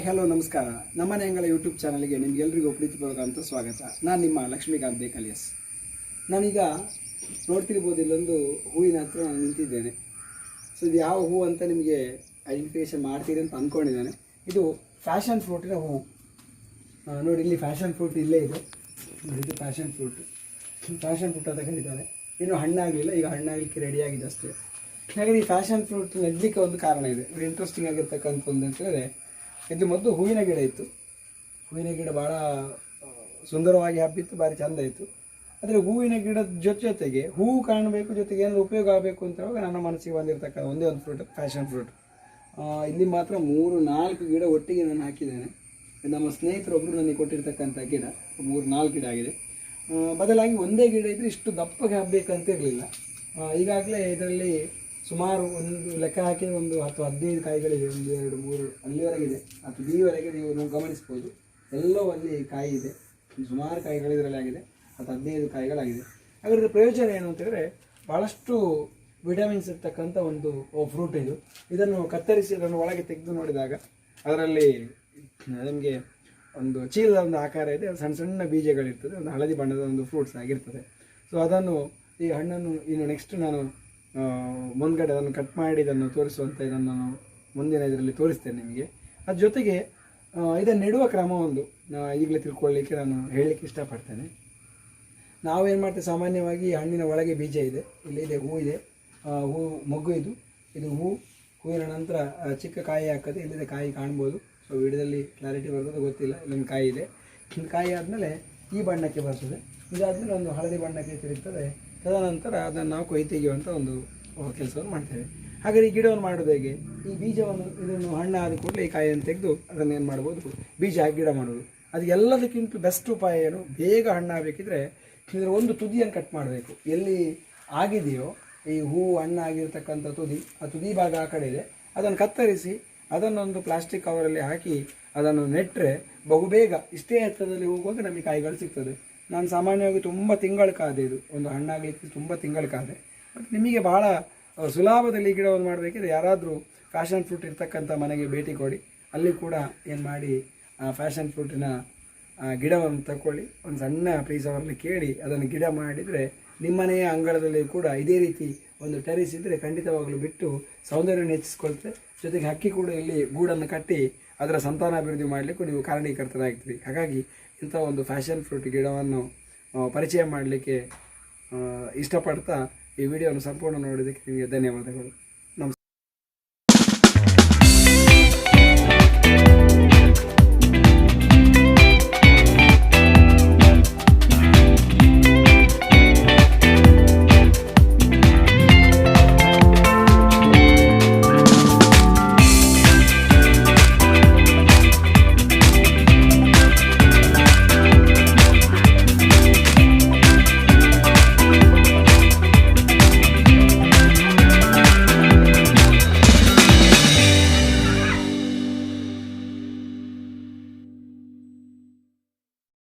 Hi hello ನಮಸ್ಕಾರ. ನಮ್ಮನೆ ಅಂಗಳ ಯೂಟ್ಯೂಬ್ ಚಾನಲ್ಗೆ ನಿಮಗೆಲ್ಲರಿಗೂ ಪ್ರೀತಿಪೂರ್ವಕಂತ ಸ್ವಾಗತ. ನಾನು ನಿಮ್ಮ ಲಕ್ಷ್ಮೀಕಾಂತ್ ಬೇಕಲಿಯಸ್. ನಾನೀಗ ನೋಡ್ತಿರ್ಬೋದು, ಇಲ್ಲೊಂದು ಹೂವಿನ ಹತ್ರ ನಾನು ನಿಂತಿದ್ದೇನೆ. ಸೊ ಇದು ಯಾವ ಹೂವು ಅಂತ ನಿಮಗೆ ಐಡೆಂಟಿಫಿಕೇಶನ್ ಮಾಡ್ತೀರಿ ಅಂತ ಅಂದ್ಕೊಂಡಿದ್ದೇನೆ. ಇದು ಫ್ಯಾಷನ್ ಫ್ರೂಟಿನ ಹೂವು. ನೋಡಿ, ಇಲ್ಲಿ ಫ್ಯಾಷನ್ ಫ್ರೂಟ್ ಇಲ್ಲೇ ಇದೆ. ನೋಡಿ, ಇದು ಫ್ಯಾಷನ್ ಫ್ರೂಟ್ ಅಂತ ಕರೀತಾರೆ. ಇನ್ನೂ ಹಣ್ಣಾಗಲಿಲ್ಲ, ಈಗ ಹಣ್ಣಾಗಲಿಕ್ಕೆ ರೆಡಿಯಾಗಿದೆ ಅಷ್ಟೇ. ಹಾಗೆ ಈ ಫ್ಯಾಷನ್ ಫ್ರೂಟ್ ನೆಡಲಿಕ್ಕೆ ಒಂದು ಕಾರಣ ಇದೆ. ಇಂಟ್ರೆಸ್ಟಿಂಗ್ ಆಗಿರ್ತಕ್ಕಂಥ ಒಂದು ಅಂತ ಹೇಳಿದ್ರೆ, ಇದು ಮೊದಲು ಹೂವಿನ ಗಿಡ ಇತ್ತು. ಹೂವಿನ ಗಿಡ ಭಾಳ ಸುಂದರವಾಗಿ ಹಬ್ಬಿತ್ತು, ಭಾರಿ ಚೆಂದ ಇತ್ತು. ಆದರೆ ಹೂವಿನ ಗಿಡದ ಜೊತೆಗೆ ಹೂವು ಕಾಣಬೇಕು, ಜೊತೆಗೆ ಏನಾದರೂ ಉಪಯೋಗ ಆಗಬೇಕು ಅಂತ ಹೇಳುವಾಗ ನನ್ನ ಮನಸ್ಸಿಗೆ ಬಂದಿರತಕ್ಕಂಥ ಒಂದೇ ಒಂದು ಫ್ರೂಟ್ ಫ್ಯಾಷನ್ ಫ್ರೂಟ್. ಇಲ್ಲಿ ಮಾತ್ರ 3-4 ಗಿಡ ಒಟ್ಟಿಗೆ ನಾನು ಹಾಕಿದ್ದೇನೆ. ನಮ್ಮ ಸ್ನೇಹಿತರೊಬ್ಬರು ನನಗೆ ಕೊಟ್ಟಿರ್ತಕ್ಕಂಥ ಗಿಡ 3-4 ಗಿಡ ಆಗಿದೆ. ಬದಲಾಗಿ ಒಂದೇ ಗಿಡ ಇದ್ದರೆ ಇಷ್ಟು ದಪ್ಪಗೆ ಹಬ್ಬಬೇಕಂತಿರಲಿಲ್ಲ. ಈಗಾಗಲೇ ಇದರಲ್ಲಿ ಸುಮಾರು ಒಂದು ಲೆಕ್ಕ ಹಾಕಿ ಒಂದು 10-15 ಕಾಯಿಗಳಿವೆ. 1, 2, 3 ಅಲ್ಲಿವರೆಗಿದೆ, ಅದು ಬೀವರೆಗೆ ನೀವು ಗಮನಿಸ್ಬೋದು. ಎಲ್ಲವೂ ಅಲ್ಲಿ ಕಾಯಿ ಇದೆ. ಸುಮಾರು ಕಾಯಿಗಳು ಇದರಲ್ಲಿ ಆಗಿದೆ, 10-15 ಕಾಯಿಗಳಾಗಿದೆ. ಹಾಗಾದರೆ ಪ್ರಯೋಜನ ಏನು ಅಂತಂದರೆ, ಭಾಳಷ್ಟು ವಿಟಮಿನ್ಸ್ ಇರ್ತಕ್ಕಂಥ ಒಂದು ಫ್ರೂಟ್ ಇದು. ಇದನ್ನು ಕತ್ತರಿಸಿ ಅದನ್ನು ಒಳಗೆ ತೆಗೆದು ನೋಡಿದಾಗ ಅದರಲ್ಲಿ ನಮಗೆ ಒಂದು ಚೀಲದ ಒಂದು ಆಕಾರ ಇದೆ. ಸಣ್ಣ ಸಣ್ಣ ಬೀಜಗಳಿರ್ತದೆ, ಒಂದು ಹಳದಿ ಬಣ್ಣದ ಒಂದು ಫ್ರೂಟ್ಸ್ ಆಗಿರ್ತದೆ. ಸೊ ಅದನ್ನು, ಈ ಹಣ್ಣನ್ನು ಇನ್ನು ನೆಕ್ಸ್ಟ್ ನಾನು ಮುಂದ್ಗಡೆ ಅದನ್ನು ಕಟ್ ಮಾಡಿ ಇದನ್ನು ತೋರಿಸುವಂಥ ಇದನ್ನು ನಾನು ಮುಂದಿನ ಇದರಲ್ಲಿ ತೋರಿಸ್ತೇನೆ ನಿಮಗೆ. ಅದ್ರ ಜೊತೆಗೆ ಇದನ್ನು ನೆಡುವ ಕ್ರಮ ಒಂದು ಈಗಲೇ ತಿಳ್ಕೊಳ್ಳಿಕ್ಕೆ ನಾನು ಹೇಳಲಿಕ್ಕೆ ಇಷ್ಟಪಡ್ತೇನೆ. ನಾವೇನು ಮಾಡ್ತೇವೆ, ಸಾಮಾನ್ಯವಾಗಿ ಹಣ್ಣಿನ ಒಳಗೆ ಬೀಜ ಇದೆ, ಇಲ್ಲಿದೆ ಹೂ ಇದೆ, ಹೂ ಮೊಗ್ಗು ಇದು ಹೂವಿನ ನಂತರ ಚಿಕ್ಕ ಕಾಯಿ ಹಾಕದೆ. ಇಲ್ಲಿದೆ ಕಾಯಿ ಕಾಣ್ಬೋದು. ಸೊ ವಿಡಿಯೋದಲ್ಲಿ ಕ್ಲಾರಿಟಿ ಬರ್ತದೆ ಗೊತ್ತಿಲ್ಲ. ಇಲ್ಲೊಂದು ಕಾಯಿ ಇದೆ. ಕಾಯಿ ಆದಮೇಲೆ ಈ ಬಣ್ಣಕ್ಕೆ ಬರ್ತದೆ. ಇದಾದಮೇಲೆ ಒಂದು ಹಳದಿ ಬಣ್ಣಕ್ಕೆ ತಿರುಗ್ತದೆ. ತದನಂತರ ಅದನ್ನು ನಾವು ಕೊಯ್ ತೆಗೆಯುವಂಥ ಒಂದು ಕೆಲಸವನ್ನು ಮಾಡ್ತೇವೆ. ಹಾಗಾದರೆ ಈ ಗಿಡವನ್ನು ಮಾಡೋದು ಹೇಗೆ? ಈ ಬೀಜವನ್ನು, ಇದನ್ನು ಹಣ್ಣು ಆದ ಕೂಡಲೇ ಈ ಕಾಯಿಯನ್ನು ತೆಗೆದು ಅದನ್ನು ಏನು ಮಾಡ್ಬೋದು, ಬೀಜ ಹಾಕಿ ಗಿಡ ಮಾಡೋದು. ಅದು ಎಲ್ಲದಕ್ಕಿಂತ ಬೆಸ್ಟ್ ಉಪಾಯ ಏನು, ಬೇಗ ಹಣ್ಣಾಗಬೇಕಿದ್ರೆ ಇದರ ಒಂದು ತುದಿಯನ್ನು ಕಟ್ ಮಾಡಬೇಕು. ಎಲ್ಲಿ ಆಗಿದೆಯೋ ಈ ಹೂವು ಹಣ್ಣಾಗಿರ್ತಕ್ಕಂಥ ತುದಿ, ಆ ತುದಿ ಭಾಗ ಆ ಕಡೆ ಇದೆ, ಅದನ್ನು ಕತ್ತರಿಸಿ ಅದನ್ನೊಂದು ಪ್ಲಾಸ್ಟಿಕ್ ಕವರಲ್ಲಿ ಹಾಕಿ ಅದನ್ನು ನೆಟ್ಟರೆ ಬಹುಬೇಗ ಇಷ್ಟೇ ಎತ್ತರದಲ್ಲಿ ಹೋಗುವಾಗ ನಮಗೆ ಕಾಯಿಗಳು ಸಿಗ್ತದೆ. ನಾನು ಸಾಮಾನ್ಯವಾಗಿ ತುಂಬ ತಿಂಗಳು ಕಾದೆ, ಇದು ಒಂದು ಹಣ್ಣಾಗಲಿಕ್ಕೆ ತುಂಬ ತಿಂಗಳು ಕಾದೆ. ಬಟ್ ನಿಮಗೆ ಭಾಳ ಸುಲಭದಲ್ಲಿ ಈ ಗಿಡವನ್ನು ಮಾಡಬೇಕಿದ್ರೆ ಯಾರಾದರೂ ಫ್ಯಾಷನ್ ಫ್ರೂಟ್ ಇರ್ತಕ್ಕಂಥ ಮನೆಗೆ ಭೇಟಿ ಕೊಡಿ. ಅಲ್ಲಿ ಕೂಡ ಏನು ಮಾಡಿ ಆ ಫ್ಯಾಷನ್ ಫ್ರೂಟಿನ ಗಿಡವನ್ನು ತಗೊಳ್ಳಿ, ಒಂದು ಸಣ್ಣ ಪೀಸ್ ಅವರಲ್ಲಿ ಕೇಳಿ ಅದನ್ನು ಗಿಡ ಮಾಡಿದರೆ ನಿಮ್ಮನೆಯ ಅಂಗಳದಲ್ಲಿ ಕೂಡ ಇದೇ ರೀತಿ ಒಂದು ಟೆರೇಸ್ ಇದ್ದರೆ ಖಂಡಿತವಾಗಲೂ ಬಿಟ್ಟು ಸೌಂದರ್ಯವನ್ನು ಹೆಚ್ಚಿಸ್ಕೊಳ್ತದೆ. ಜೊತೆಗೆ ಹಕ್ಕಿ ಕೂಡ ಇಲ್ಲಿ ಗೂಡನ್ನು ಕಟ್ಟಿ ಅದರ ಸಂತಾನಾಭಿವೃದ್ಧಿ ಮಾಡಲಿಕ್ಕೂ ನೀವು ಕಾರಣೀಕರ್ತರಾಗ್ತೀರಿ. ಹಾಗಾಗಿ ಇಂಥ ಒಂದು ಫ್ಯಾಷನ್ ಫ್ರೂಟ್ ಗಿಡವನ್ನು ಪರಿಚಯ ಮಾಡಲಿಕ್ಕೆ ಇಷ್ಟಪಡ್ತಾ ಈ ವಿಡಿಯೋವನ್ನು ಸಂಪೂರ್ಣ ನೋಡೋದಕ್ಕೆ ನಿಮಗೆ ಧನ್ಯವಾದಗಳು.